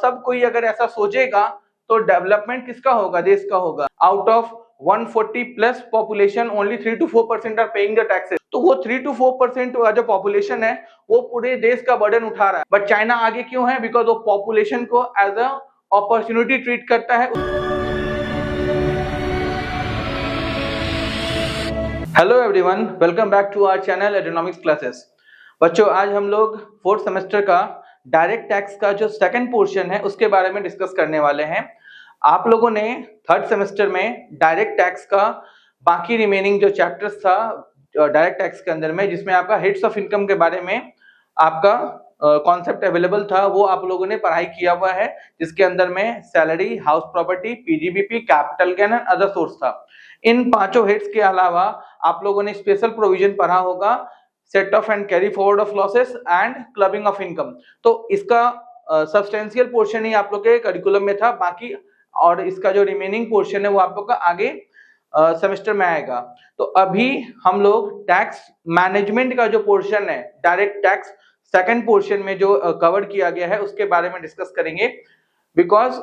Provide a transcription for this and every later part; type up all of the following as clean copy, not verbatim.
सब कोई अगर ऐसा सोचेगा तो डेवलपमेंट किसका होगा, देश का होगा। Out of 140 plus population only 3 to 4% are paying the taxes. तो वो 3 to 4% जो पॉपुलेशन है वो पूरे देश का बर्डन उठा रहा है। बट चाइना आगे क्यों है? बिकॉज वो पॉपुलेशन को एज अ अपॉर्चुनिटी ट्रीट करता है। Hello everyone, welcome back to our channel Edonomics classes. बच्चों, आज हम लोग फोर्थ सेमेस्टर का डायरेक्ट टैक्स का जो सेकंड पोर्शन है उसके बारे में डिस्कस करने वाले हैं। आप लोगों ने थर्ड सेमेस्टर में डायरेक्ट टैक्स का बाकी रिमेनिंग जो चैप्टर्स था डायरेक्ट टैक्स के अंदर में, जिसमें आपका हेड्स ऑफ इनकम के बारे में आपका कॉन्सेप्ट अवेलेबल था, वो आप लोगों ने पढ़ाई किया हुआ है, जिसके अंदर में salary, house property, PGBP, capital gain and other source था। इन पांचों हेड्स के अलावा आप लोगों ने स्पेशल प्रोविजन पढ़ा होगा, set of and carry forward of losses and clubbing of income. तो इसका सब्सटेंशियल पोर्शन ही आप लोग के करिकुलम में था, बाकी और इसका जो रिमेनिंग पोर्शन है वो आप लोग का आगे सेमेस्टर में आएगा। तो अभी हम लोग टैक्स मैनेजमेंट का जो पोर्शन है, डायरेक्ट टैक्स सेकंड पोर्शन में जो कवर किया गया है उसके बारे में डिस्कस करेंगे। बिकॉज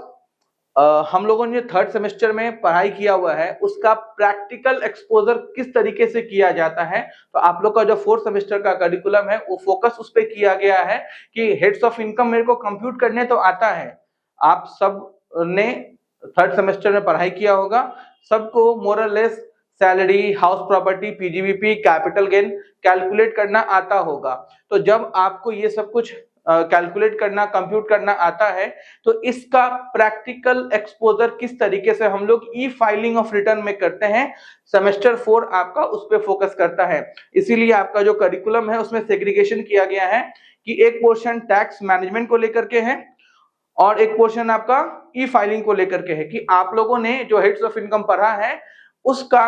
हम लोगों ने थर्ड सेमेस्टर में पढ़ाई किया हुआ है उसका प्रैक्टिकल एक्सपोजर किस तरीके से किया जाता है, तो आप लोग का जो फोर्थ सेमेस्टर का करिकुलम है वो फोकस उस पर किया गया है कि हेड्स ऑफ इनकम मेरे को कंप्यूट करने तो आता है। आप सब ने थर्ड सेमेस्टर में पढ़ाई किया होगा, सबको मोर और less salary, house property, PGBP, capital gain calculate करना आता होगा। तो जब आपको ये सब कुछ कैलकुलेट करना, कंप्यूट करना आता है, तो इसका प्रैक्टिकल एक्सपोजर किस तरीके से हम लोग ई फाइलिंग ऑफ रिटर्न में करते हैं, सेमेस्टर 4 आपका उस पर फोकस करता है। इसीलिए आपका जो करिकुलम है उसमें सेग्रीगेशन किया गया है कि एक पोर्शन टैक्स मैनेजमेंट को लेकर के है और एक पोर्शन आपका ई फाइलिंग को लेकर के है, कि आप लोगों ने जो हेड्स ऑफ इनकम पढ़ा है उसका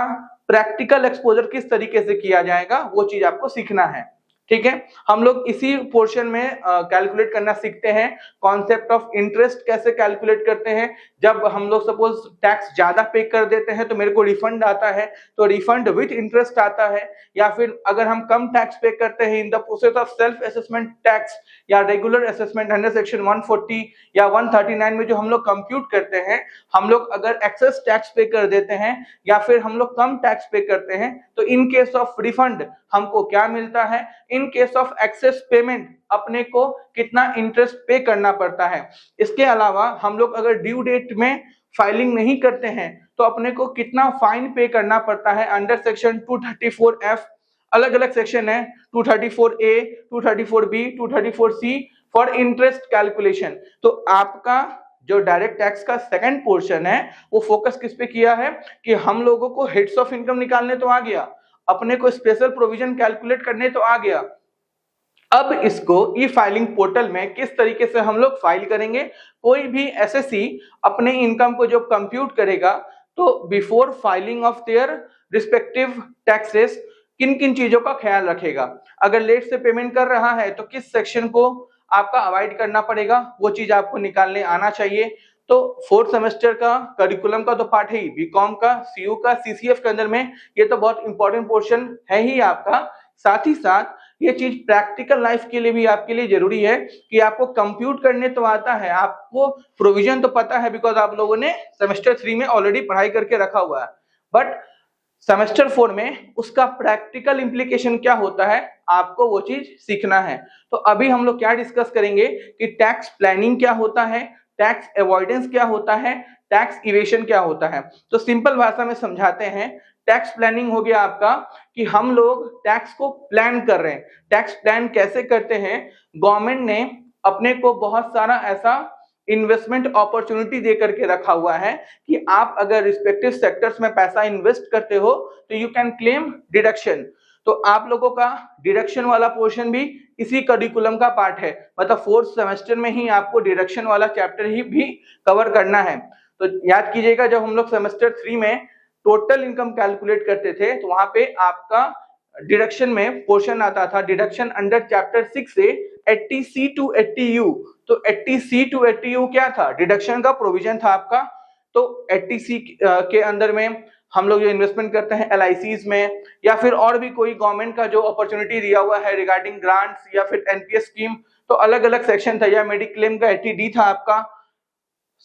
प्रैक्टिकल एक्सपोजर किस तरीके से किया जाएगा वो चीज आपको सीखना है। ठीक है, हम लोग इसी पोर्शन में कैलकुलेट करना सीखते हैं। कॉन्सेप्ट ऑफ इंटरेस्ट कैसे कैलकुलेट करते हैं, जब हम लोग सपोज टैक्स ज्यादा पे कर देते हैं तो मेरे को रिफंड आता है, तो रिफंड विथ इंटरेस्ट आता है, या फिर अगर हम कम टैक्स पे करते हैं in the process of self assessment tax या रेगुलर असेसमेंट अंडर सेक्शन 140 या 139 में जो हम लोग कंप्यूट करते हैं, हम लोग अगर एक्सेस टैक्स पे कर देते हैं या फिर हम लोग कम टैक्स पे करते हैं, तो इन केस ऑफ रिफंड हमको क्या मिलता है, in case of access payment अपने को कितना इंटरेस्ट पे करना पड़ता है। इसके अलावा हम लोग अगर ड्यू डेट में फाइलिंग नहीं करते हैं तो अपने को कितना फाइन पे करना पड़ता है अंडर सेक्शन 234F। अलग अलग सेक्शन है, 234A, 234B, 234C for interest calculation. तो आपका जो डायरेक्ट टैक्स का सेकंड पोर्शन है वो फोकस किस पे किया है कि हम लोगों को हेड्स ऑफ इनकम निकालने तो आ गया, अपने को स्पेशल प्रोविजन कैलकुलेट करने तो आ गया, अब इसको ई फाइलिंग पोर्टल में किस तरीके से हम लोग फाइल करेंगे। कोई भी एसएससी अपने इनकम को जब कंप्यूट करेगा तो before filing of their respective taxes किन किन चीजों का ख्याल रखेगा। अगर लेट से पेमेंट कर रहा है तो किस सेक्शन को आपका अवॉइड करना पड़ेगा, वो चीज आपको निकालने आना चाहिए। तो फोर्थ सेमेस्टर का करिकुलम का तो पार्ट है ही, बीकॉम का, सीयू का, सीसीएफ के अंदर में ये तो बहुत इंपॉर्टेंट पोर्शन है ही आपका। साथ ही साथ ये चीज प्रैक्टिकल लाइफ के लिए भी आपके लिए जरूरी है कि आपको कंप्यूट करने तो आता है, आपको प्रोविजन तो पता है, बिकॉज आप लोगों ने सेमेस्टर 3 में ऑलरेडी पढ़ाई करके रखा हुआ है, बट सेमेस्टर 4 में उसका प्रैक्टिकल इंप्लीकेशन क्या होता है आपको वो चीज सीखना है। तो अभी हम लोग क्या डिस्कस करेंगे कि टैक्स प्लानिंग क्या होता है, टैक्स अवॉइडेंस क्या होता है, टैक्स इवेशन क्या होता है। तो सिंपल भाषा में समझाते हैं, टैक्स प्लानिंग हो गया आपका कि हम लोग टैक्स को प्लान कर रहे हैं। टैक्स प्लान कैसे करते हैं, गवर्नमेंट ने अपने को बहुत सारा ऐसा इन्वेस्टमेंट अपॉर्चुनिटी दे करके रखा हुआ है कि आप अगर रिस्पेक्टिव सेक्टर्स में पैसा इन्वेस्ट करते हो तो यू कैन क्लेम डिडक्शन। तो आप लोगों का डिडक्शन वाला पोर्शन भी इसी करिकुलम का पार्ट है, मतलब फोर्थ सेमेस्टर में ही आपको डिडक्शन वाला चैप्टर ही भी कवर करना है। तो याद कीजिएगा, जब हम लोग सेमेस्टर 3 में टोटल इनकम कैलकुलेट करते थे तो वहां पे आपका डिडक्शन में पोर्शन आता था, डिडक्शन अंडर चैप्टर 6 से 80C to 80U। तो 80C to 80U क्या था, डिडक्शन का प्रोविजन था आपका। तो 80C के अंदर में हम लोग जो इन्वेस्टमेंट करते हैं LICs में, या फिर और भी कोई गवर्नमेंट का जो अपॉर्चुनिटी दिया हुआ है रिगार्डिंग ग्रांट्स या फिर NPS स्कीम, तो अलग अलग सेक्शन था, या मेडिक्लेम का 80D था आपका,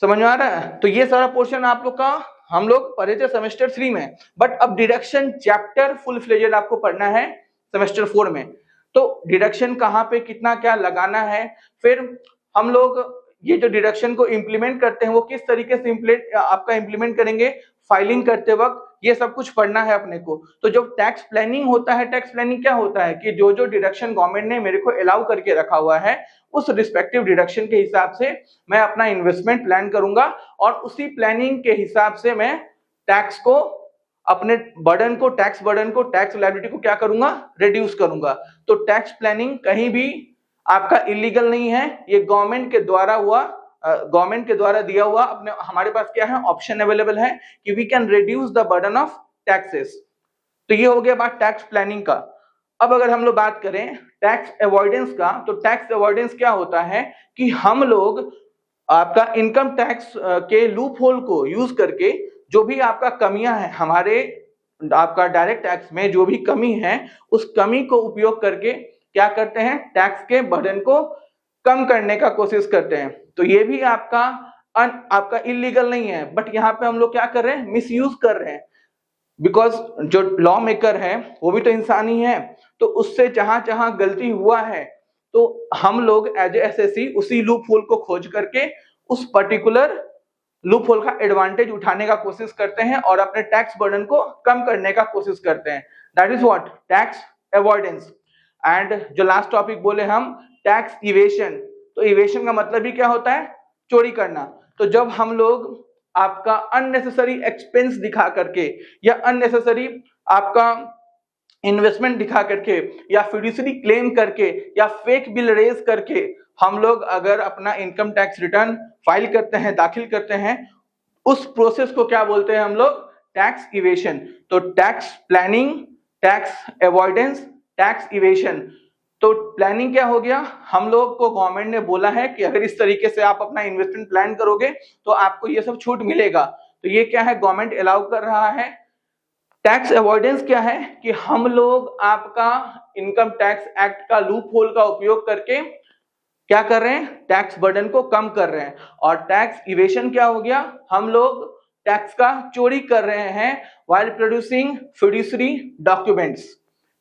समझ में आ रहा है? तो ये सारा पोर्शन आप लोग का हम लोग पढ़े थे सेमेस्टर 3 में, बट अब डिडक्शन चैप्टर फुल फ्लेजेड आपको पढ़ना है सेमेस्टर 4 में। तो डिडक्शन कहाँ पे कितना क्या लगाना है, फिर हम लोग ये जो डिडक्शन को इम्प्लीमेंट करते हैं वो किस तरीके से आपका इम्प्लीमेंट करेंगे फाइलिंग करते वक्त, ये सब कुछ पढ़ना है अपने को। तो जो टैक्स प्लानिंग होता है, टैक्स प्लानिंग क्या होता है कि जो जो डिडक्शन गवर्नमेंट ने मेरे को अलाउ करके रखा हुआ है उस रिस्पेक्टिव डिडक्शन के हिसाब से मैं अपना इन्वेस्टमेंट प्लान करूंगा और उसी प्लानिंग के हिसाब से मैं टैक्स को अपने बर्डन को टैक्स लायबिलिटी को क्या करूंगा, रिड्यूस करूंगा। तो टैक्स प्लानिंग कहीं भी आपका इलीगल नहीं है, ये गवर्नमेंट के द्वारा दिया हुआ अपने हमारे पास क्या है ऑप्शन अवेलेबल है कि we can reduce the burden of taxes. तो ये हो गया बात टैक्स प्लानिंग का। अब अगर हम लोग बात करें टैक्स अवॉइडेंस का, तो टैक्स अवॉइडेंस क्या होता है कि हम लोग आपका इनकम टैक्स के लूप होल को यूज करके जो भी आपका कमियां हैं हमारे आपका डायरेक्ट टैक्स में, जो भी कमी है उस कमी को उपयोग करके क्या करते हैं, टैक्स के बर्डन को कम करने का कोशिश करते हैं। तो ये भी आपका इलीगल नहीं है, बट यहाँ पे हम लोग क्या कर रहे हैं, मिसयूज कर रहे हैं। बिकॉज जो लॉ मेकर है वो भी तो इंसान ही है, तो उससे जहां जहां गलती हुआ है तो हम लोग एज एसएससी उसी लूप होल को खोज करके उस पर्टिकुलर लूप होल का एडवांटेज उठाने का कोशिश करते हैं और अपने टैक्स बर्डन को कम करने का कोशिश करते हैं। That is what tax avoidance. And जो लास्ट टॉपिक बोले हम टैक्स इवेशन, तो इवेशन का मतलब ही क्या होता है, चोरी करना। तो जब हम लोग आपका अननेसेसरी एक्सपेंस दिखा करके या अननेसेसरी आपका इन्वेस्टमेंट दिखा करके या फिड्यूशियरी क्लेम करके या फेक बिल रेज करके हम लोग अगर अपना इनकम टैक्स रिटर्न फाइल करते हैं, दाखिल करते हैं, उस प्रोसेस को क्या बोलते हैं हम लोग, टैक्स इवेशन। तो tax planning, tax avoidance, tax evasion. तो प्लानिंग क्या हो गया, हम लोग को गवर्नमेंट ने बोला है कि अगर इस तरीके से आप अपना इन्वेस्टमेंट प्लान करोगे तो आपको ये सब छूट मिलेगा। तो ये क्या है, गवर्नमेंट अलाउ कर रहा है। टैक्स अवॉइडेंस क्या है कि हम लोग आपका इनकम टैक्स एक्ट का लूप होल का उपयोग करके क्या कर रहे हैं, टैक्स बर्डन को कम कर रहे हैं। और टैक्स इवेशन क्या हो गया, हम लोग टैक्स का चोरी कर रहे हैं while producing fiduciary documents.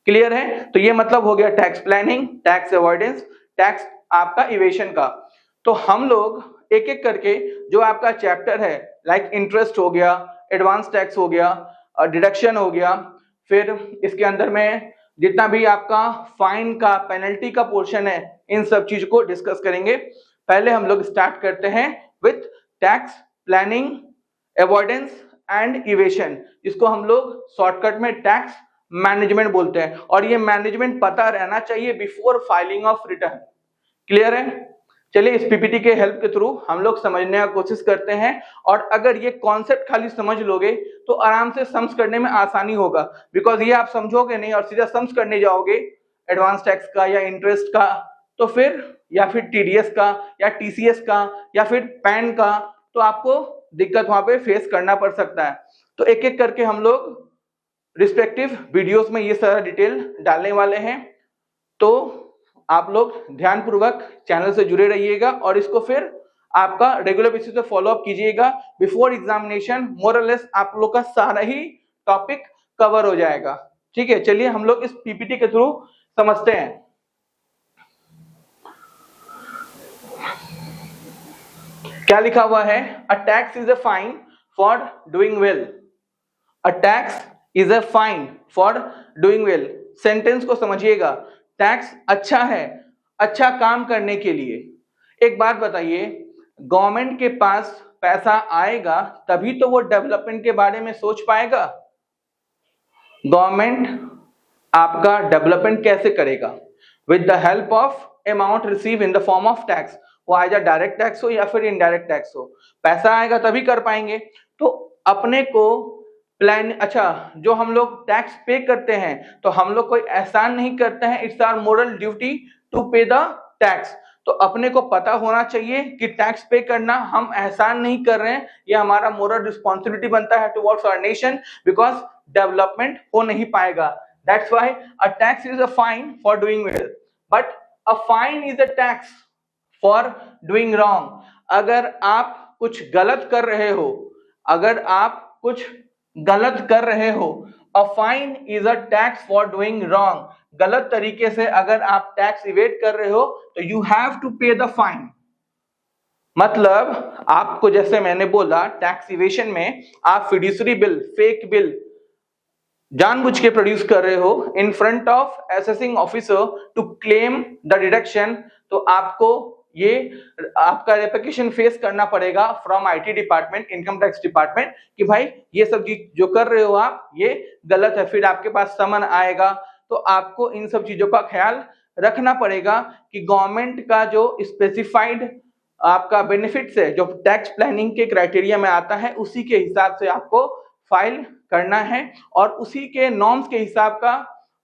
Clear है? तो ये मतलब हो गया tax planning, tax avoidance, tax आपका इवेशन का। तो हम लोग एक एक करके जो आपका चैप्टर है लाइक इंटरेस्ट हो गया, एडवांस टैक्स हो गया, डिडक्शन हो गया, फिर इसके अंदर में जितना भी आपका फाइन का पेनल्टी का पोर्शन है, इन सब चीज को डिस्कस करेंगे। पहले हम लोग स्टार्ट करते हैं with tax planning, avoidance and evasion, जिसको हम लोग शॉर्टकट में टैक्स मैनेजमेंट बोलते हैं। और ये मैनेजमेंट पता रहना चाहिए before filing of return. Clear है? चलिए इस पीपीटी के हेल्प के थ्रू हम लोग समझने का कोशिश करते हैं, और अगर ये कॉन्सेप्ट खाली समझ लोगे तो आराम से सम्स करने में आसानी होगा। बिकॉज ये आप समझोगे नहीं और सीधा सम्स करने जाओगे एडवांस टैक्स का या इंटरेस्ट का, तो फिर या फिर टीडीएस का या टीसीएस का या फिर पैन का, तो आपको दिक्कत वहां पे फेस करना पड़ सकता है। तो एक एक करके हम लोग रिस्पेक्टिव वीडियोस में ये सारा डिटेल डालने वाले हैं। तो आप लोग ध्यानपूर्वक चैनल से जुड़े रहिएगा और इसको फिर आपका रेगुलर बेसिस पे फॉलो अप कीजिएगा। बिफोर एग्जामिनेशन मोर और लेस आप लोग का सारा ही टॉपिक कवर हो जाएगा। ठीक है, चलिए हम लोग इस पीपीटी के थ्रू समझते हैं। क्या लिखा हुआ है, अ tax is a fine for doing well. A tax is a fine for doing well. Sentence को समझिएगा, टैक्स अच्छा है अच्छा काम करने के लिए। एक बात बताइए, गवर्नमेंट के पास पैसा आएगा तभी तो वो डेवलपमेंट के बारे में सोच पाएगा। गवर्नमेंट आपका डेवलपमेंट कैसे करेगा, with the help of amount receive in the form of tax. वो आएगा डायरेक्ट टैक्स हो या फिर इनडायरेक्ट टैक्स हो, पैसा आएगा तभी कर पाएंगे। तो अपने को प्लान, अच्छा जो हम लोग टैक्स पे करते हैं तो हम लोग कोई एहसान नहीं करते हैं, it's our moral duty to pay the tax. तो अपने को पता होना चाहिए कि टैक्स पे करना हम एहसान नहीं कर रहे हैं, ये हमारा मोरल रिस्पॉन्सिबिलिटी बनता है towards our nation, because development हो नहीं पाएगा। That's why a tax is a fine for doing well, but a fine is a tax for doing wrong. अगर आप कुछ गलत कर रहे हो, अगर आप कुछ गलत कर रहे हो, अ fine is a tax for doing wrong, गलत तरीके से अगर आप टैक्स इवेट कर रहे हो तो you have to pay the fine. मतलब आपको, जैसे मैंने बोला, टैक्स इवेशन में आप फिड्यूसरी बिल, फेक बिल जानबूझ के प्रोड्यूस कर रहे हो in front of assessing officer to claim the deduction, तो आपको ये आपका रेप्लिकेशन फेस करना पड़ेगा from IT department, income tax department, कि भाई ये सब चीज जो कर रहे हो आप ये गलत है। फिर आपके पास समन आएगा, तो आपको इन सब चीजों का ख्याल रखना पड़ेगा कि गवर्नमेंट का जो स्पेसिफाइड आपका बेनिफिट्स है, जो टैक्स प्लानिंग के क्राइटेरिया में आता है, उसी के हिसाब से आपको फाइल करना है और उसी के नॉर्म्स के हिसाब का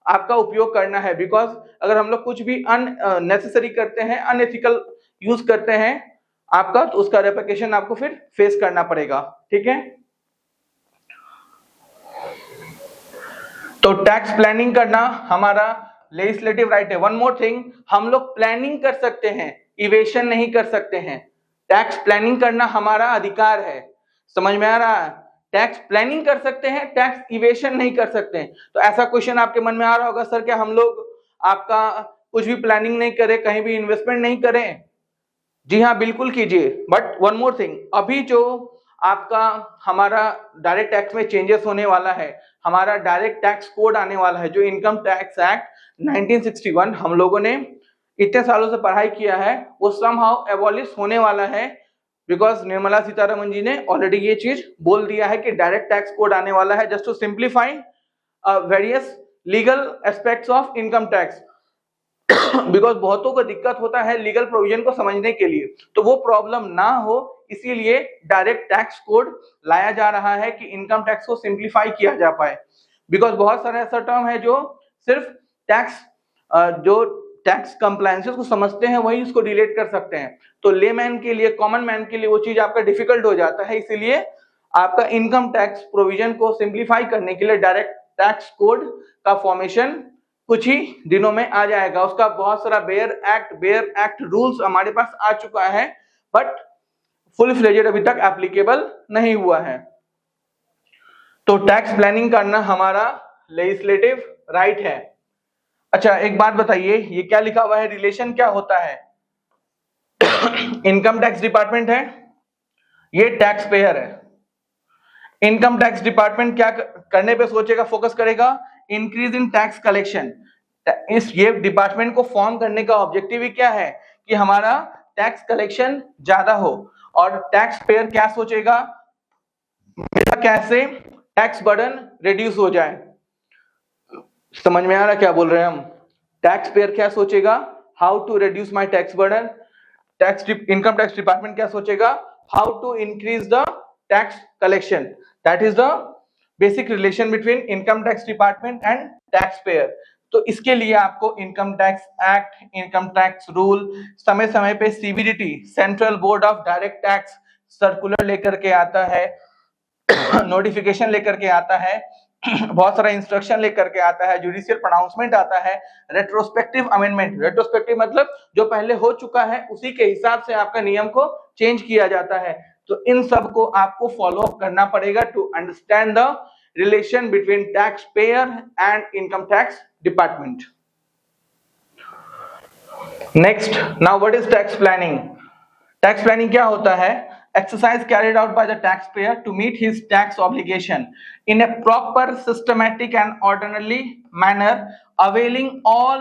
आपका उपयोग करना है। बिकॉज अगर हम लोग कुछ भी अननेसेसरी करते हैं, अनएथिकल यूज करते हैं आपका, तो उसका रेप्लिकेशन आपको फिर फेस करना पड़ेगा। ठीक है, तो टैक्स प्लानिंग करना हमारा लेजिस्लेटिव राइट है। वन मोर थिंग, हम लोग प्लानिंग कर सकते हैं, इवेशन नहीं कर सकते हैं। टैक्स प्लानिंग करना हमारा अधिकार है, समझ में आ रहा है? टैक्स प्लानिंग कर सकते हैं, टैक्स इवेशन नहीं कर सकते हैं। तो ऐसा क्वेश्चन आपके मन में आ रहा होगा, सर क्या हम लोग आपका कुछ भी प्लानिंग नहीं करें, कहीं भी इन्वेस्टमेंट नहीं करें? जी हाँ, बिल्कुल कीजिए। बट वन मोर थिंग, अभी जो आपका हमारा डायरेक्ट टैक्स में चेंजेस होने वाला है, हमारा डायरेक्ट टैक्स कोड आने वाला है, जो इनकम टैक्स एक्ट 1961 हम लोगों ने इतने सालों से पढ़ाई किया है, वो समहाउ एबॉलिश होने वाला है। बिकॉज निर्मला सीतारमन जी ने ऑलरेडी ये चीज बोल दिया है कि डायरेक्ट टैक्स कोड आने वाला है, just to simplify various legal aspects of income tax. Because बहुतों को दिक्कत होता है लीगल प्रोविजन को समझने के लिए, तो वो प्रॉब्लम ना हो इसीलिए डायरेक्ट टैक्स कोड लाया जा रहा है कि इनकम टैक्स को सिंप्लीफाई किया जा पाए। बिकॉज बहुत सारे ऐसा टर्म है जो सिर्फ टैक्स जो टैक्स कंप्लायंसेस को समझते हैं वही उसको रिलेट कर सकते हैं, तो लेमैन के लिए, कॉमन मैन के लिए वो चीज आपका डिफिकल्ट हो जाता है। इसीलिए आपका इनकम टैक्स प्रोविजन को सिंप्लीफाई करने के लिए डायरेक्ट टैक्स कोड का फॉर्मेशन कुछ ही दिनों में आ जाएगा। उसका बहुत सारा बेयर एक्ट रूल्स हमारे पास आ चुका है, बट फुल फ्लेजेड अभी तक एप्लीकेबल नहीं हुआ है। तो टैक्स प्लानिंग करना हमारा लेजिस्लेटिव राइट है। अच्छा, एक बात बताइए, ये क्या लिखा हुआ है, रिलेशन क्या होता है? इनकम टैक्स डिपार्टमेंट है, ये टैक्स पेयर है। इनकम टैक्स डिपार्टमेंट क्या करने पे सोचेगा, फोकस करेगा? Increase in tax collection. इस ये डिपार्टमेंट को फॉर्म करने का ऑब्जेक्टिव ही क्या है कि हमारा टैक्स कलेक्शन ज्यादा हो। और टैक्स पेयर क्या सोचेगा, मेरा कैसे टैक्स बर्डन रिड्यूस हो जाए। समझ में आ रहा क्या बोल रहे हैं हम? टैक्स पेयर क्या सोचेगा, how to reduce my tax burden. Income tax department क्या सोचेगा, how to increase the tax collection. That is the basic relation between income tax department and taxpayer. तो इसके लिए आपको income tax act, income tax rule, समय समय पे CBDT, central board of direct tax circular लेकर के आता है, नोटिफिकेशन लेकर के आता है, बहुत सारा इंस्ट्रक्शन लेकर के आता है, जुडिशियल प्रोनाउंसमेंट आता है, रेट्रोस्पेक्टिव अमेंडमेंट। रेट्रोस्पेक्टिव मतलब जो पहले हो चुका है उसी के हिसाब से आपका नियम को चेंज किया जाता है। तो इन सब को आपको फॉलो अप करना पड़ेगा to understand the relation between taxpayer and income tax department. Next, now what is tax planning? Tax planning क्या होता है? Exercise carried out by the taxpayer to meet his tax obligation in a proper, systematic and orderly manner, availing all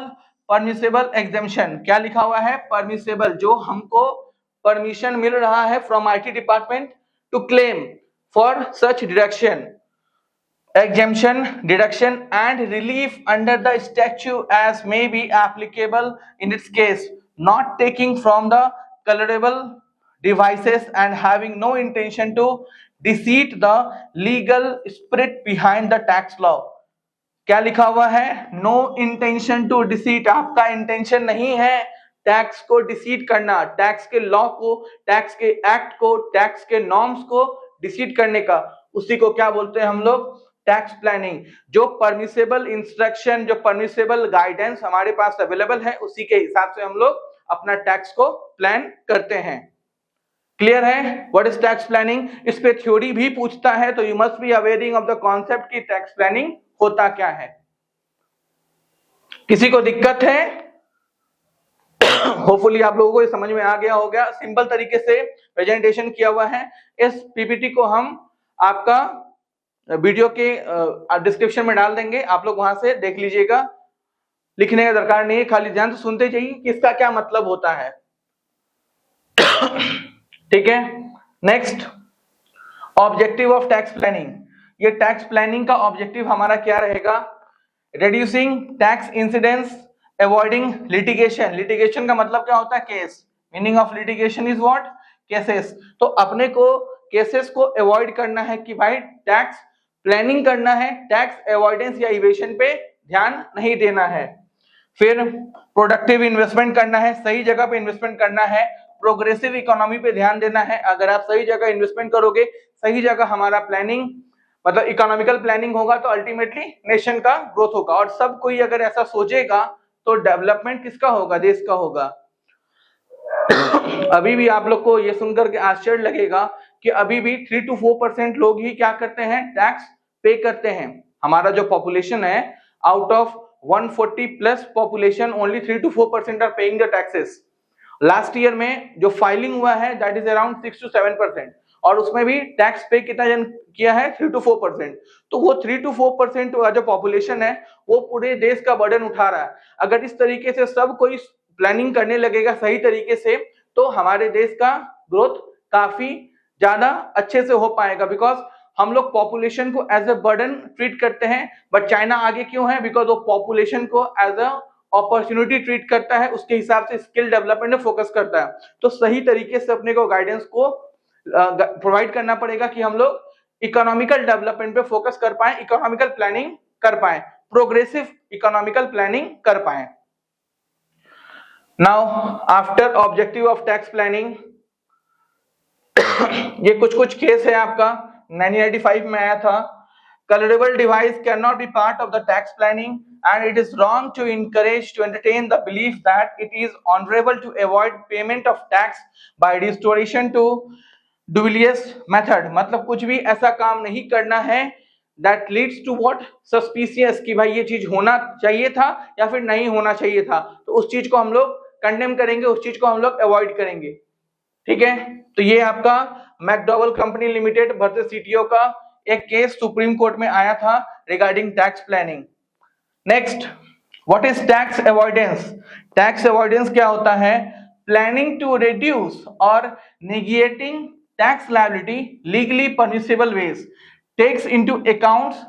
permissible exemption। क्या लिखा हुआ है? permissible, जो हमको permission मिल रहा है from IT department to claim for such deduction, exemption, deduction and relief under the statute as may be applicable in its case, not taking from the colorable devices and having no intention to deceit the legal spirit behind the tax law। क्या लिखा हुआ है? No intention to deceit. आपका intention नहीं है tax को deceit करना, tax के लॉ को, टैक्स के एक्ट को, टैक्स के नॉर्म्स को डिसीट करने का। उसी को क्या बोलते हैं हम लोग? Tax planning. जो परमिसेबल इंस्ट्रक्शन, जो परमिसेबल गाइडेंस हमारे पास अवेलेबल है, उसी के हिसाब से हम लोग अपना टैक्स को प्लान करते हैं। क्लियर है व्हाट इज टैक्स प्लानिंग? इस पे थ्योरी भी पूछता है, तो you must be awaring of the concept की टैक्स प्लानिंग होता क्या है। किसी को दिक्कत है? होपफुली आप लोगों को ये समझ में आ गया होगा। सिंपल तरीके से प्रेजेंटेशन किया हुआ है। इस पीपीटी को हम आपका वीडियो के डिस्क्रिप्शन में डाल देंगे, आप लोग वहां से देख लीजिएगा। लिखने का दरकार नहीं है, खाली ध्यान से सुनते जाइए कि इसका क्या मतलब होता है। ठीक है, next, objective of tax planning. ये टैक्स प्लानिंग का ऑब्जेक्टिव हमारा क्या रहेगा? Reducing tax incidence, avoiding litigation. Litigation का मतलब क्या होता है? Case. Meaning of litigation is what? Cases. तो अपने को केसेस को अवॉइड करना है कि भाई टैक्स प्लानिंग करना है, टैक्स अवॉइडेंस या इवेशन पे ध्यान नहीं देना है। फिर प्रोडक्टिव इन्वेस्टमेंट करना है, सही जगह पे इन्वेस्टमेंट करना है। प्रोग्रेसिव इकोनॉमी पे ध्यान देना है। अगर आप सही जगह इन्वेस्टमेंट करोगे, सही जगह हमारा प्लानिंग मतलब इकोनॉमिकल प्लानिंग होगा, तो अल्टीमेटली नेशन का ग्रोथ होगा। और सब कोई अगर ऐसा सोचेगा तो डेवलपमेंट किसका होगा? देश का होगा। अभी भी आप लोग को ये सुनकर के आश्चर्य लगेगा कि अभी भी 3 to 4% लोग ही क्या करते हैं? टैक्स पे करते हैं। हमारा जो पॉपुलेशन है, out of 140 plus population, only 3 to 4% are paying the taxes. Last year में जो फाइलिंग हुआ है दैट इज अराउंड 6 to 7%, और उसमें भी टैक्स पे कितना जन किया है? 3 to 4%। तो वो 3 to 4% जो पॉपुलेशन है वो पूरे देश का बर्डन उठा रहा है। अगर इस तरीके से सब कोई प्लानिंग करने लगेगा सही तरीके से, तो हमारे देश का ग्रोथ काफी ज्यादा अच्छे से हो पाएगा। बिकॉज हम लोग पॉपुलेशन को एज अ बर्डन ट्रीट करते हैं, बट चाइना आगे क्यों है? बिकॉज वो पॉपुलेशन को एज अ अपॉर्चुनिटी ट्रीट करता है, उसके हिसाब से स्किल डेवलपमेंट में फोकस करता है। तो सही तरीके से अपने को गाइडेंस को प्रोवाइड करना पड़ेगा कि हम लोग इकोनॉमिकल डेवलपमेंट पे फोकस कर पाए, इकोनॉमिकल प्लानिंग कर पाए, प्रोग्रेसिव इकोनॉमिकल प्लानिंग कर पाए। Now after objective of tax planning, ये कुछ केस है आपका 1995 में आया था। Colorable device cannot be part of the tax planning, and it is wrong to entertain the belief that it is honorable to avoid payment of tax by restoration to dubious method। मतलब कुछ भी ऐसा काम नहीं करना है that leads to what? Suspicious, कि भाई ये चीज होना चाहिए था या फिर नहीं होना चाहिए था, तो उस चीज को हम लोग कंडेम करेंगे, उस चीज को हम लोग अवॉइड करेंगे। ठीक है, तो ये आपका McDowell company limited versus CTO का एक केस सुप्रीम कोर्ट में आया था regarding tax planning. Next, what is tax avoidance? Tax avoidance क्या होता है? प्लानिंग टू रिड्यूस और negating tax liability legally permissible ways, takes into accounts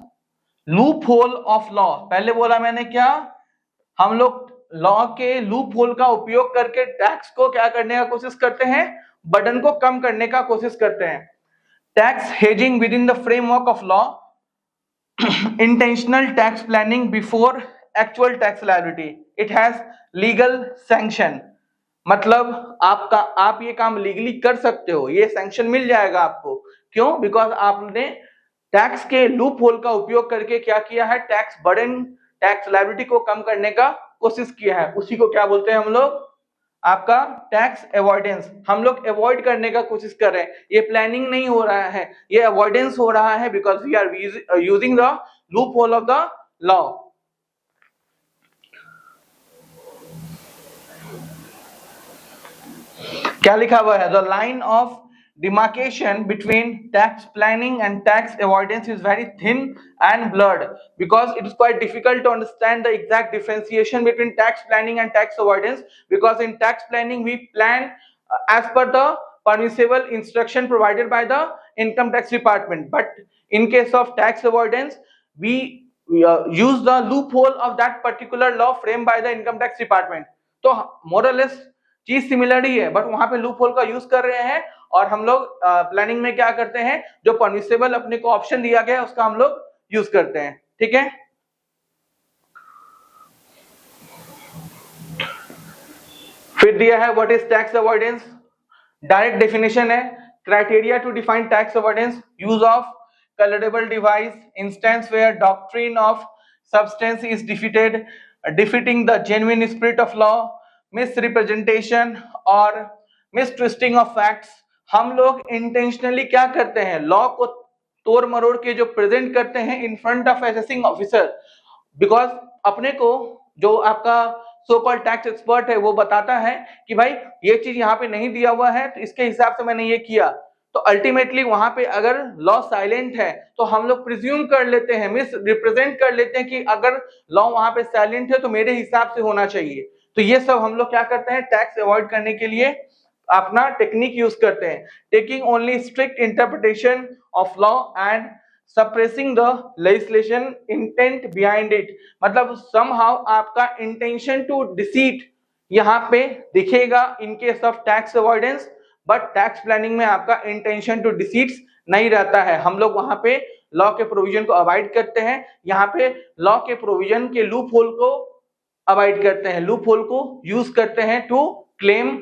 loophole of law. पहले बोला मैंने क्या? हम लोग लॉ के लूप होल का उपयोग करके टैक्स को क्या करने का कोशिश करते हैं? बर्डन को कम करने का कोशिश करते हैं। Tax hedging with in the framework of law, intentional tax planning before actual tax liability, it has legal sanction. मतलब आप ये काम लीगली कर सकते हो, ये सैंक्शन मिल जाएगा आपको। क्यों? बिकॉज आपने टैक्स के लूप होल का उपयोग करके क्या किया है? टैक्स बर्डन, टैक्स लायबिलिटी को कम करने का कोशिश किया है। उसी को क्या बोलते हैं हम लोग? आपका टैक्स अवॉइडेंस। हम लोग अवॉइड करने का कोशिश कर रहे हैं, ये प्लानिंग नहीं हो रहा है, ये अवॉइडेंस हो रहा है, because we are using the loophole of the law. क्या लिखा हुआ है? The line of demarcation between tax planning and tax avoidance is very thin and blurred, because it is quite difficult to understand the exact differentiation between tax planning and tax avoidance, because in tax planning we plan as per the permissible instruction provided by the income tax department, but in case of tax avoidance we use the loophole of that particular law framed by the income tax department। तो more or less चीज similar ही है, but वहां पे loop hole का use कर रहे हैं, और हम लोग प्लानिंग में क्या करते हैं? जो परमिसेबल अपने को ऑप्शन दिया गया है उसका हम लोग यूज करते हैं। ठीक है, फिर दिया है what is tax avoidance. Direct definition है, criteria to define tax avoidance, use of colourable device, instance where doctrine of substance is defeated, defeating the genuine spirit of law, misrepresentation or mistwisting of facts, हम लोग intentionally क्या करते हैं, law को तोड़ मरोड़ के जो प्रेजेंट करते हैं इन front of assessing officer, because अपने को जो आपका सो कॉल्ड टैक्स एक्सपर्ट है वो बताता है कि भाई ये चीज यहाँ पे नहीं दिया हुआ है तो इसके हिसाब से मैंने ये किया, तो अल्टीमेटली वहां पे अगर लॉ साइलेंट है तो हम लोग प्रिज्यूम कर लेते हैं, मिस रिप्रेजेंट कर लेते हैं कि अगर लॉ वहां पे साइलेंट है तो मेरे हिसाब से होना चाहिए। तो ये सब हम लोग क्या करते हैं, टैक्स अवॉइड करने के लिए अपना टेक्निक यूज करते हैं, taking only strict interpretation of law and suppressing the legislation intent behind it। मतलब somehow आपका intention to deceit यहाँ पे दिखेगा in case of tax avoidance, but tax planning में आपका intention to deceit नहीं रहता है। हम लोग वहां पे लॉ के प्रोविजन को अवॉइड करते हैं, यहाँ पे लॉ के प्रोविजन के लूप होल को अवॉइड करते हैं, लूप होल को यूज करते हैं to claim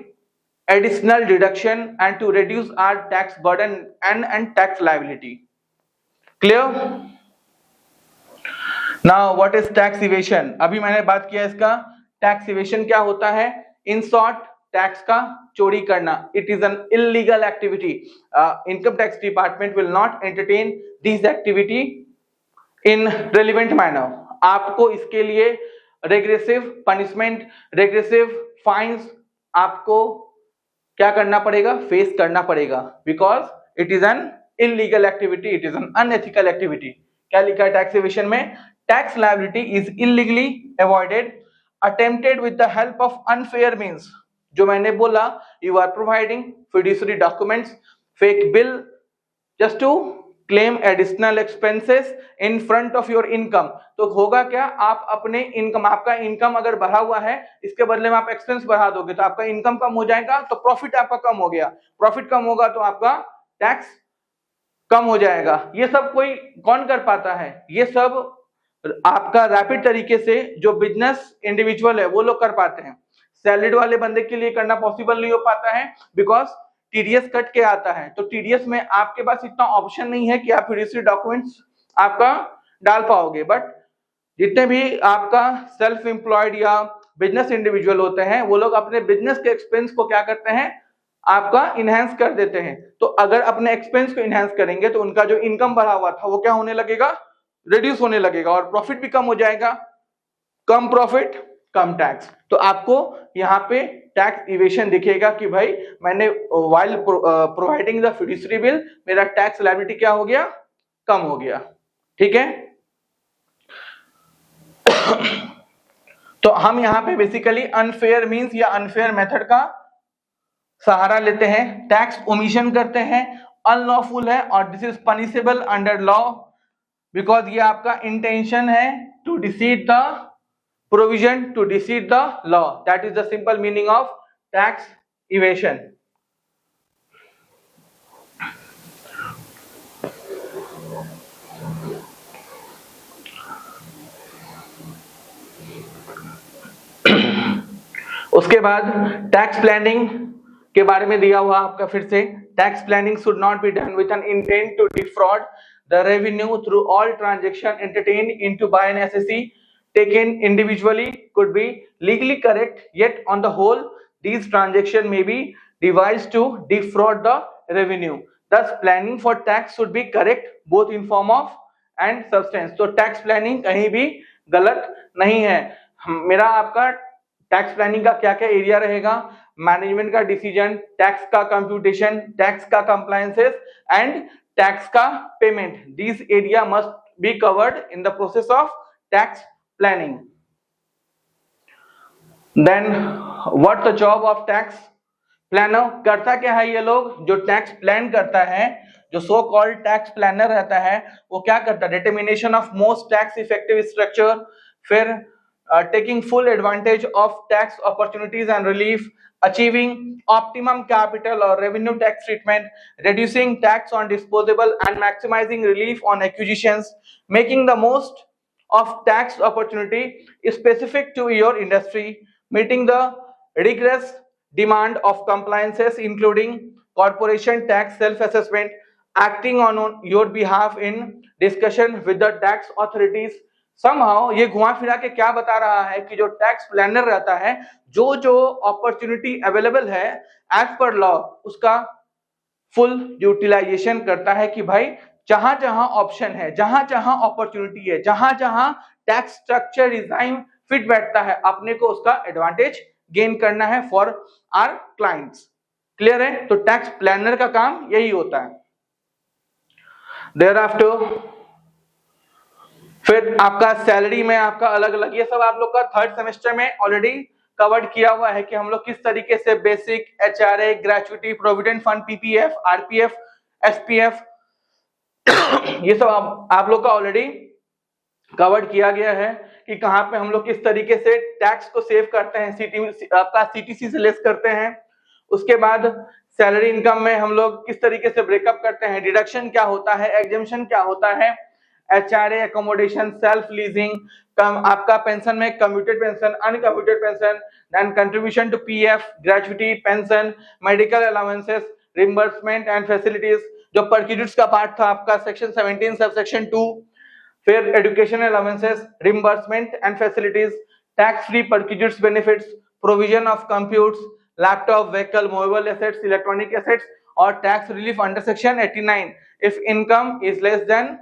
additional deduction and to reduce our tax burden and tax liability। Clear? Now what is tax evasion? अभी मैंने बात किया इसका, टैक्स इवेशन क्या होता है, इन शॉर्ट टैक्स का चोरी करना। It is an illegal activity. Income tax department will not entertain this activity in relevant manner. आपको इसके लिए रेग्रेसिव पनिशमेंट, रेग्रेसिव फाइन्स आपको क्या करना पड़ेगा, फेस करना पड़ेगा, because it is an illegal activity, it is an unethical activity। क्या लिखा है टैक्स इवेशन में, tax liability is illegally avoided attempted with the help of unfair means। जो मैंने बोला, you are providing fiduciary documents, fake bill just to claim additional expenses in front of your income। तो होगा क्या, आप अपने income, आपका इनकम अगर बढ़ा हुआ है, इसके बदले में आप एक्सपेंस बढ़ा दोगे तो आपका इनकम कम हो जाएगा, तो प्रॉफिट आपका कम हो गया, प्रॉफिट कम होगा तो आपका टैक्स कम हो जाएगा। ये सब कोई कौन कर पाता है, ये सब आपका रैपिड तरीके से जो बिजनेस इंडिविजुअल है वो लोग कर पाते हैं। सैलरीड वाले बंदे के लिए करना पॉसिबल नहीं हो पाता है, बिकॉज टीडीएस कट के आता है, तो टीडीएस में आपके पास इतना ऑप्शन नहीं है कि आप फिड्यूशियरी डॉक्यूमेंट्स आपका डाल पाओगे। बट जितने भी आपका सेल्फ एम्प्लॉयड या बिजनेस इंडिविजुअल होते हैं वो लोग अपने बिजनेस के एक्सपेंस को क्या करते हैं, आपका इनहेंस कर देते हैं। तो अगर अपने एक्सपेंस को इनहेंस करेंगे तो उनका जो इनकम बढ़ा हुआ था वो क्या होने लगेगा, रिड्यूस होने लगेगा, और प्रॉफिट भी कम हो जाएगा। कम प्रॉफिट कम टैक्स। तो आपको यहाँ पे टैक्स इवेशन दिखेगा कि भाई मैंने while providing the fiduciary bill मेरा टैक्स लायबिलिटी क्या हो गया, कम हो गया। ठीक है। तो हम यहाँ पे बेसिकली अनफेयर मींस या अनफेयर मेथड का सहारा लेते हैं, टैक्स ओमिशन करते हैं, अनलॉफुल है और this is punishable under law, because ये आपका इंटेंशन है to deceit the provision, to deceit the law. That is the simple meaning of tax evasion. उसके बाद टैक्स प्लानिंग के बारे में दिया हुआ आपका फिर से, tax planning should not be done with an intent to defraud the revenue through all transaction entertained into by an SSC taken individually could be legally correct, yet on the whole these transactions may be devised to defraud the revenue। Thus planning for tax should be correct both in form of and substance। तो tax planning कहीं भी गलत नहीं है। मेरा आपका tax planning का क्या क्या एरिया रहेगा, मैनेजमेंट का डिसीजन, टैक्स का कंप्यूटेशन, टैक्स का कंप्लायंसेस एंड टैक्स का payment. This area must be covered in the process of tax planning। Then what the job of tax planner? करता क्या है ये लोग, जो टैक्स प्लान करता है, जो सो कॉल्ड टैक्स प्लानर रहता है, वो क्या करता है, determination of most tax effective structure, फिर taking full advantage of tax opportunities and relief, achieving optimum capital or revenue tax treatment, reducing tax on disposable and maximizing relief on acquisitions, making the most of tax opportunity specific to your industry, meeting the rigorous demand of compliances including corporation tax self-assessment, acting on your behalf in discussion with the tax authorities। somehow ये घुमा फिरा के क्या बता रहा है कि जो टैक्स प्लानर रहता है, जो जो अपॉर्चुनिटी अवेलेबल है एज पर लॉ उसका फुल यूटिलाइजेशन करता है कि भाई जहां जहां ऑप्शन है, जहां जहां अपॉर्चुनिटी है, जहां जहां टैक्स स्ट्रक्चर डिजाइन फिट बैठता है, अपने को उसका एडवांटेज गेन करना है फॉर आवर क्लाइंट्स। क्लियर है? तो टैक्स प्लानर का काम यही होता है। देयरआफ्टर फिर आपका सैलरी में आपका अलग अलग, ये सब आप लोग का थर्ड सेमेस्टर में ऑलरेडी कवर्ड किया हुआ है कि हम लोग किस तरीके से basic, HRA, gratuity, provident fund, PPF, RPF, SPF, ये सब आप लोग का ऑलरेडी कवर्ड किया गया है कि कहां पे हम लोग किस तरीके से टैक्स को सेव करते हैं, आपका सीटीसी से लेस करते हैं। उसके बाद सैलरी इनकम में हम लोग किस तरीके से ब्रेकअप करते हैं, डिडक्शन क्या होता है, एग्जेम्पशन क्या होता है, एचआरए, एकोमोडेशन, सेल्फ लीजिंग, आपका पेंशन में commuted pension, uncommuted pension, then contribution to PF, gratuity, pension, medical allowances, reimbursement and facilities, जो परक्यूजिट्स का पार्ट था आपका सेक्शन 17 सब सेक्शन 2, फिर education allowances, reimbursement and facilities, tax free perquisites benefits, provision of computers, laptop, vehicle, movable assets, electronic assets और tax relief under section 89 if income is less than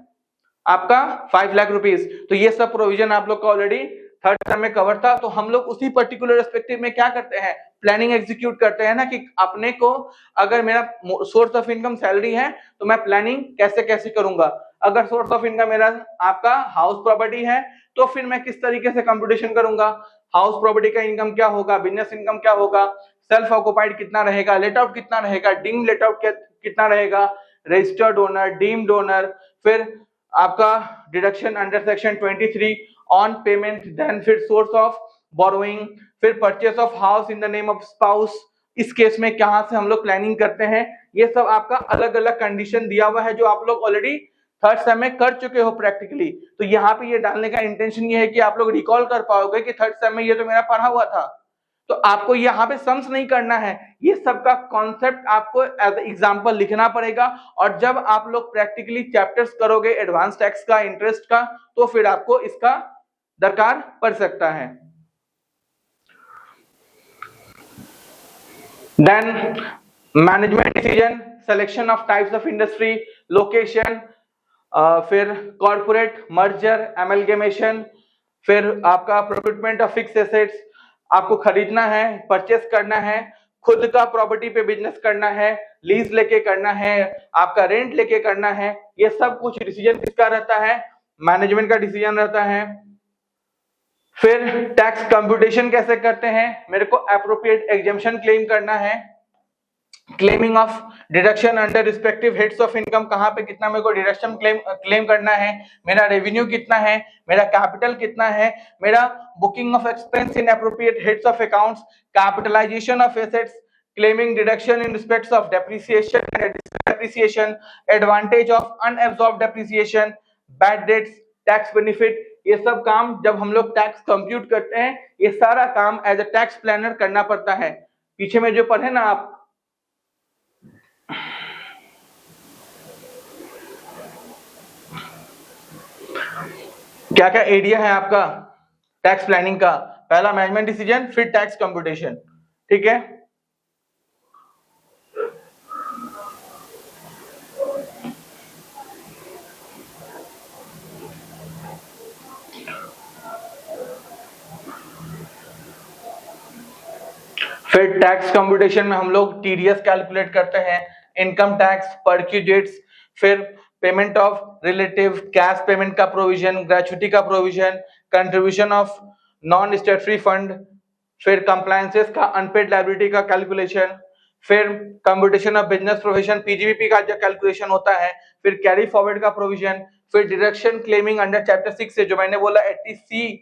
आपका 5 lakh rupees. तो ये सब provision आप लोग का already third term में cover था। तो हम लोग उसी पर्टिकुलर रेस्पेक्टिव में क्या करते हैं, प्लानिंग एग्जीक्यूट करते हैं ना, कि अपने को अगर मेरा सोर्स ऑफ इनकम सैलरी है तो मैं प्लानिंग कैसे कैसे करूंगा। अगर सोर्स ऑफ इनकम मेरा आपका हाउस प्रॉपर्टी है तो फिर मैं किस तरीके से कंप्यूटेशन करूंगा, हाउस प्रॉपर्टी का इनकम क्या होगा, बिजनेस इनकम क्या होगा, सेल्फ ऑक्युपाइड कितना रहेगा, लेट आउट कितना रहेगा, डीम्ड लेट आउट कितना रहेगा, रजिस्टर्ड ओनर, डीम्ड ओनर, फिर आपका deduction under section 23 on payment, then फिर सोर्स ऑफ बोरोइंग, फिर purchase of house in the name of spouse, इस केस में कहां से हम लोग प्लानिंग करते हैं। ये सब आपका अलग अलग कंडीशन दिया हुआ है जो आप लोग ऑलरेडी थर्ड सेम में कर चुके हो प्रैक्टिकली। तो यहाँ पे ये डालने का इंटेंशन ये है कि आप लोग रिकॉल कर पाओगे कि थर्ड सेम में ये तो मेरा पढ़ा हुआ था। तो आपको यहाँ पे सम्स नहीं करना है, ये सब का कॉन्सेप्ट आपको एज एग्जांपल लिखना पड़ेगा। और जब आप लोग प्रैक्टिकली चैप्टर्स करोगे एडवांस टैक्स का, इंटरेस्ट का, तो फिर आपको इसका दरकार पड़ सकता है। Then management decision, selection of types of industry, location, फिर कॉर्पोरेट मर्जर, एमलगेमेशन, फिर आपका प्रोक्यूरमेंट ऑफ फिक्स एसेट्स, आपको खरीदना है, परचेस करना है, खुद का प्रॉपर्टी पे बिजनेस करना है, लीज लेके करना है, आपका रेंट लेके करना है, ये सब कुछ डिसीजन किसका रहता है, मैनेजमेंट का डिसीजन रहता है। फिर टैक्स कंप्यूटेशन कैसे करते हैं, मेरे को एप्रोप्रिएट एग्जेम्पशन क्लेम करना है, claiming of deduction under respective heads of income, कहां पे कितना मेरे को डिडक्शन क्लेम करना है, मेरा रेवेन्यू कितना है, मेरा कैपिटल कितना है, मेरा booking of expense in appropriate heads of accounts, capitalisation of assets, claiming deduction in respect of depreciation, advantage of unabsorbed depreciation, bad debts, tax benefit, ये सब काम जब हम लोग टैक्स कंप्यूट करते हैं, ये सारा काम एज अ टैक्स प्लानर करना पड़ता है। पीछे में जो पढ़े ना आप, क्या क्या एरिया है आपका टैक्स प्लानिंग का, पहला मैनेजमेंट डिसीजन, फिर टैक्स कंप्यूटेशन, ठीक है। फिर टैक्स कंप्यूटेशन में हम लोग टीडीएस कैलकुलेट करते हैं, इनकम टैक्स, परक्यूजेट्स, फिर payment of relative, cash payment का प्रोविजन, ग्रेचुइटी का provision, contribution of non स्टेटरी fund, फिर कंप्लायंसेस का, अनपेड लायबिलिटी का कैलकुलेशन, फिर computation of business provision, PGBP का जो कैलकुलेशन होता है, फिर कैरी फॉरवर्ड का प्रोविजन, फिर डिडक्शन क्लेमिंग अंडर चैप्टर 6 से, जो मैंने बोला 80C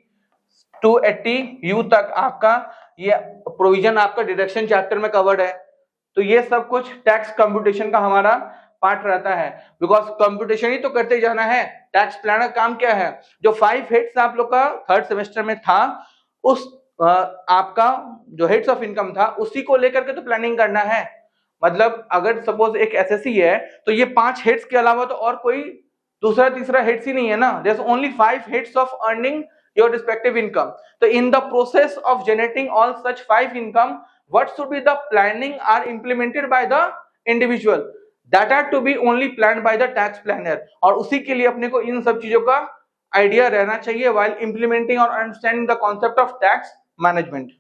टू 80U तक आपका ये प्रोविजन आपका डिडक्शन चैप्टर में कवर्ड है। तो ये सब कुछ टैक्स कंप्यूटेशन का हमारा पार्ट रहता है, बिकॉज कंप्यूटेशन ही तो करते जाना है। टैक्स प्लानर काम क्या है, जो 5 हेड्स आप लोग का थर्ड सेमेस्टर में था, उस आपका जो हेड्स ऑफ इनकम था उसी को लेकर के तो प्लानिंग करना है। मतलब अगर सपोज एक एसएससी है तो ये 5 हेड्स के अलावा तो और कोई दूसरा तीसरा हेड्स ही नहीं है ना, there is only 5 heads of earning your respective income. So in the process of generating all such 5 income, what should be the planning are implemented by the individual. That are to be only planned by the tax planner, और उसी के लिए अपने को इन सब चीजों का idea रहना चाहिए व्हाइल इंप्लीमेंटिंग और understanding the concept of tax management.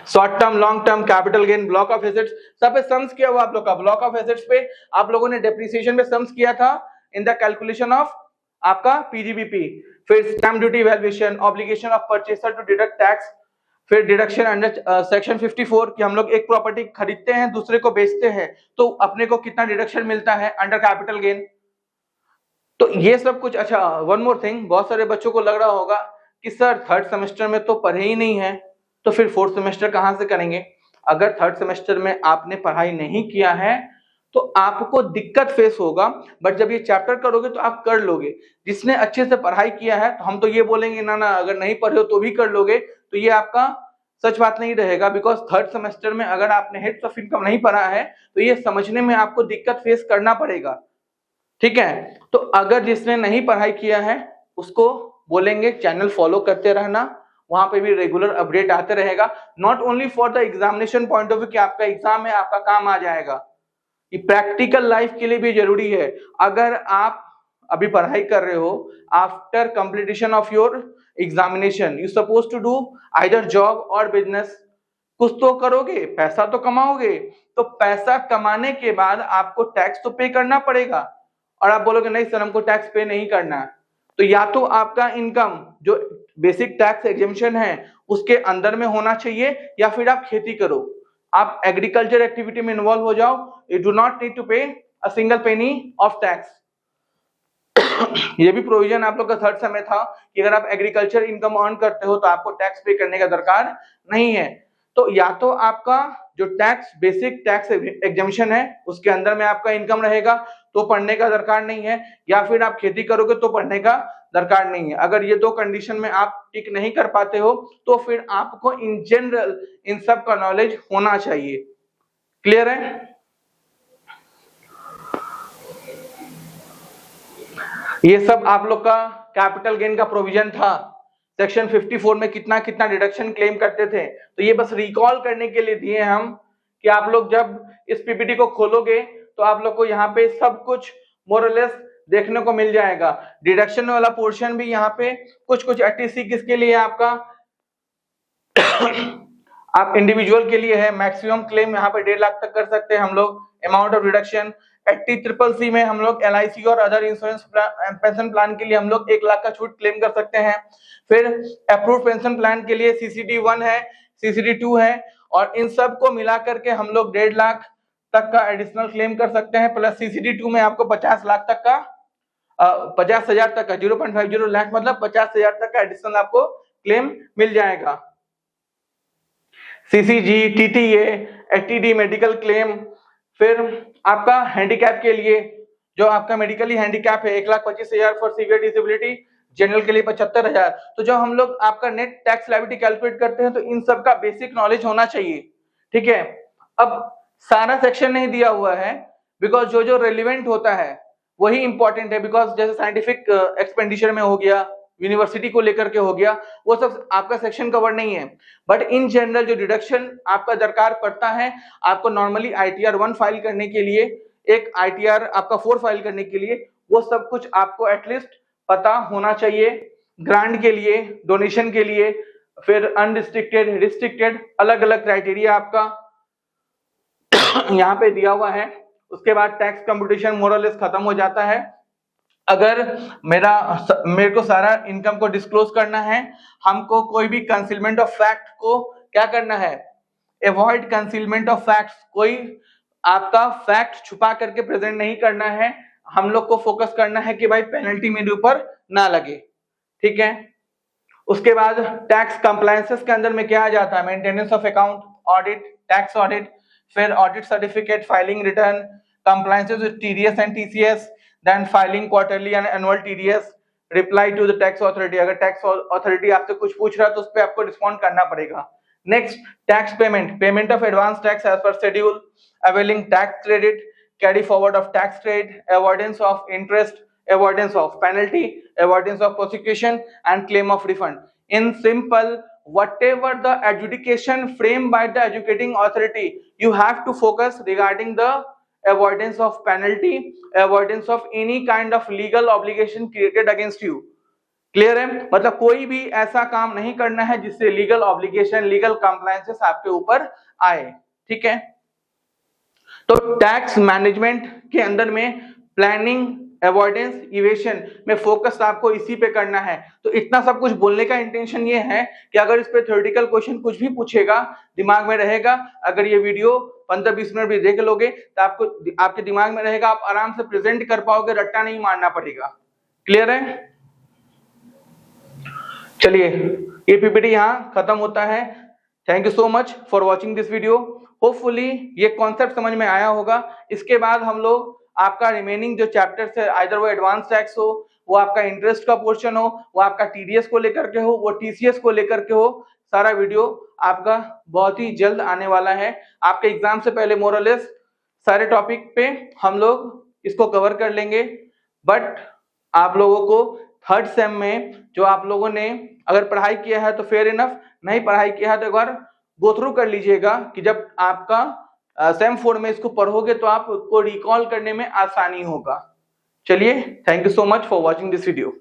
Short term, long term, capital gain, block of assets, सब पे सम्स किया हुआ आप लोग का। ब्लॉक ऑफ एसेट्स पे आप लोगों ने डेप्रिसिएशन पे सम्स किया था इन द कैलकुलेशन ऑफ आपका पीजीबीपी। फिर stamp duty valuation, obligation of purchaser to deduct tax, फिर डिडक्शन अंडर सेक्शन 54 कि हम लोग एक प्रॉपर्टी खरीदते हैं दूसरे को बेचते हैं तो अपने को कितना डिडक्शन मिलता है अंडर कैपिटल गेन। तो ये सब कुछ। अच्छा, वन मोर थिंग, बहुत सारे बच्चों को लग रहा होगा कि सर थर्ड सेमेस्टर में तो पढ़े ही नहीं है, तो फिर फोर्थ सेमेस्टर कहां से करेंगे। अगर थर्ड सेमेस्टर में आपने पढ़ाई नहीं किया है तो आपको दिक्कत फेस होगा, बट जब ये चैप्टर करोगे तो आप कर लोगे। जिसने अच्छे से पढ़ाई किया है तो हम तो ये बोलेंगे ना ना अगर नहीं पढ़े हो तो भी कर लोगे, तो ये आपका सच बात नहीं रहेगा। बिकॉज थर्ड सेमेस्टर में अगर आपने हेड्स ऑफ इनकम नहीं पढ़ा है तो ये समझने में आपको दिक्कत फेस करना पड़ेगा, ठीक है। तो अगर जिसने नहीं पढ़ाई किया है उसको बोलेंगे चैनल फॉलो करते रहना, वहां पे भी रेगुलर अपडेट आते रहेगा। Not only for the examination point of view कि आपका एग्जाम है आपका काम आ जाएगा, ये प्रैक्टिकल लाइफ के लिए भी जरूरी है। अगर आप अभी पढ़ाई कर रहे हो, after completion of your examination you suppose to do either job और बिजनेस, कुछ तो करोगे, पैसा तो कमाओगे, तो पैसा कमाने के बाद आपको टैक्स तो पे करना पड़ेगा। और आप बोलोगे नहीं सर हमको टैक्स पे नहीं करना है, तो या तो आपका इनकम जो बेसिक टैक्स एग्जेम्पशन है उसके अंदर में होना चाहिए, या फिर आप खेती करो, आप एग्रीकल्चर एक्टिविटी में इन्वॉल्व हो जाओ, you do not need to pay a single penny of tax. ये भी प्रोविजन आप लोग का थर्ड समय था कि अगर आप एग्रीकल्चर इनकम अर्न करते हो तो आपको टैक्स पे करने का दरकार नहीं है। तो या तो आपका जो टैक्स बेसिक टैक्स एग्जेम्पशन है उसके अंदर में आपका इनकम रहेगा तो पढ़ने का दरकार नहीं है, या फिर आप खेती करोगे तो पढ़ने का दरकार नहीं है। अगर ये दो कंडीशन में आप टिक नहीं कर पाते हो तो फिर आपको इन जनरल इन सब का नॉलेज होना चाहिए। क्लियर है? ये सब आप लोग का कैपिटल गेन का प्रोविजन था। सेक्शन 54 में कितना कितना डिडक्शन क्लेम करते थे, तो ये बस रिकॉल करने के लिए दिए हम कि आप लोग जब इस पीपीटी को खोलोगे तो आप लोग को यहाँ पे सब कुछ मोरलेस देखने को मिल जाएगा। डिडक्शन वाला पोर्शन भी यहाँ पे कुछ कुछ 80C किसके लिए आपका आप इंडिविजुअल के लिए है। मैक्सिमम क्लेम यहाँ पे 1.5 लाख तक कर सकते हैं हम लोग अमाउंट ऑफ रिडक्शन। 80CCC में हम लोग LIC और अदर इंश्योरेंस पेंशन प्लान के लिए हम लोग 1 लाख का छूट क्लेम कर सकते हैं। फिर अप्रूव्ड पेंशन प्लान के लिए CCD 1 है, CCD 2 है, और इन सब को मिला करके हम लोग 1.5 लाख तक का एडिशनल क्लेम कर सकते हैं। प्लस CCD 2 में आपको 50 लाख तक का 50,000 तक का 0.50 लाख मतलब 50,000 तक का एडिशनल आपको क्लेम मिल जाएगा। CCG, TTA, HTD medical claim, फिर आपका हैंडीकैप के लिए जो आपका मेडिकली हैंडीकैप है 1,25,000 फॉर सीवियर डिसेबिलिटी, जनरल के लिए 75,000। तो जब हम लोग आपका नेट टैक्स लायबिलिटी कैलकुलेट करते हैं तो इन सब का बेसिक नॉलेज होना चाहिए, ठीक है। अब सारा सेक्शन नहीं दिया हुआ है बिकॉज जो जो रेलिवेंट होता है वही इंपॉर्टेंट है। बिकॉज जैसे साइंटिफिक एक्सपेंडिचर में हो गया, यूनिवर्सिटी को लेकर के हो गया, वो सब आपका सेक्शन कवर नहीं है। बट इन जनरल जो डिडक्शन आपका दरकार पड़ता है, आपको नॉर्मली ITR 1 फाइल करने के लिए, एक ITR आपका 4 फाइल करने के लिए, वो सब कुछ आपको एटलीस्ट पता होना चाहिए। ग्रांट के लिए, डोनेशन के लिए, फिर अनरिस्ट्रिक्टेड, रिस्ट्रिक्टेड, अलग अलग क्राइटेरिया आपका यहाँ पे दिया हुआ है। उसके बाद टैक्स कंपटीशन मोरलेस खत्म हो जाता है। अगर मेरे को सारा इनकम को डिस्क्लोज करना है, हमको कोई भी कंसीलमेंट ऑफ फैक्ट को क्या करना है, अवॉइड कंसीलमेंट ऑफ फैक्ट्स। कोई आपका फैक्ट छुपा करके प्रेजेंट नहीं करना है, हम लोग को फोकस करना है कि भाई पेनल्टी मेरे ऊपर ना लगे, ठीक है। उसके बाद टैक्स कंप्लायंसेस के अंदर में क्या आ जाता है, maintenance of account, audit, tax audit, फिर audit certificate, filing return, compliances with TDS and TCS, then filing quarterly and annual TDS, reply to the tax authority. अगर टैक्स अथॉरिटी आपसे कुछ पूछ रहा है तो उस पर आपको रिस्पॉन्ड करना पड़ेगा। Next, tax payment, payment of advance tax as per schedule, availing tax credit, carry forward of tax credit, avoidance of interest, avoidance of penalty, avoidance of prosecution and claim of refund. In simple, whatever the adjudication framed by the adjudicating authority, you have to focus regarding the avoidance of penalty, avoidance of any kind of legal obligation created against you. Clear है? मतलब कोई भी ऐसा काम नहीं करना है जिससे लीगल ऑब्लिगेशन, लीगल कंप्लायंसेस आपके ऊपर आए। ठीक है, तो टैक्स मैनेजमेंट के अंदर में प्लानिंग, अवॉइडेंस, इवेशन में फोकस आपको इसी पे करना है। तो इतना सब कुछ बोलने का इंटेंशन ये है कि अगर इस पे थ्योरेटिकल क्वेश्चन कुछ भी पूछेगा, दिमाग में रहेगा। अगर ये वीडियो 15-20 मिनट भी देख लोगे तो आपको आपके दिमाग में रहेगा, आप आराम से प्रेजेंट कर पाओगे, रट्टा नहीं मारना पड़ेगा। क्लियर है? चलिए, ये पीपीटी यहाँ खत्म होता है। Thank you so much for watching this video. Hopefully ये कॉन्सेप्ट समझ में आया होगा। इसके बाद हम लोग आपका रिमेनिंग जो चैप्टर्स है, आइदर वो एडवांस टैक्स हो, वो आपका इंटरेस्ट का पोर्शन हो, वो आपका टीडीएस को लेकर के हो, वो टीसीएस को लेकर के हो, सारा वीडियो आपका बहुत ही जल्द आने वाला है। आपके एग्जाम से पहले मोरलेस सारे टॉपिक पे हम लोग इसको कवर कर लेंगे। बट आप लोगों को थर्ड सेम में जो आप लोगों ने अगर पढ़ाई किया है तो फेयर इनफ, नहीं पढ़ाई किया है तो एक बार गो थ्रू कर लीजिएगा कि जब आपका सेम 4 में इसको पढ़ोगे तो आपको रिकॉल करने में आसानी होगा। चलिए, thank you so much for watching this video.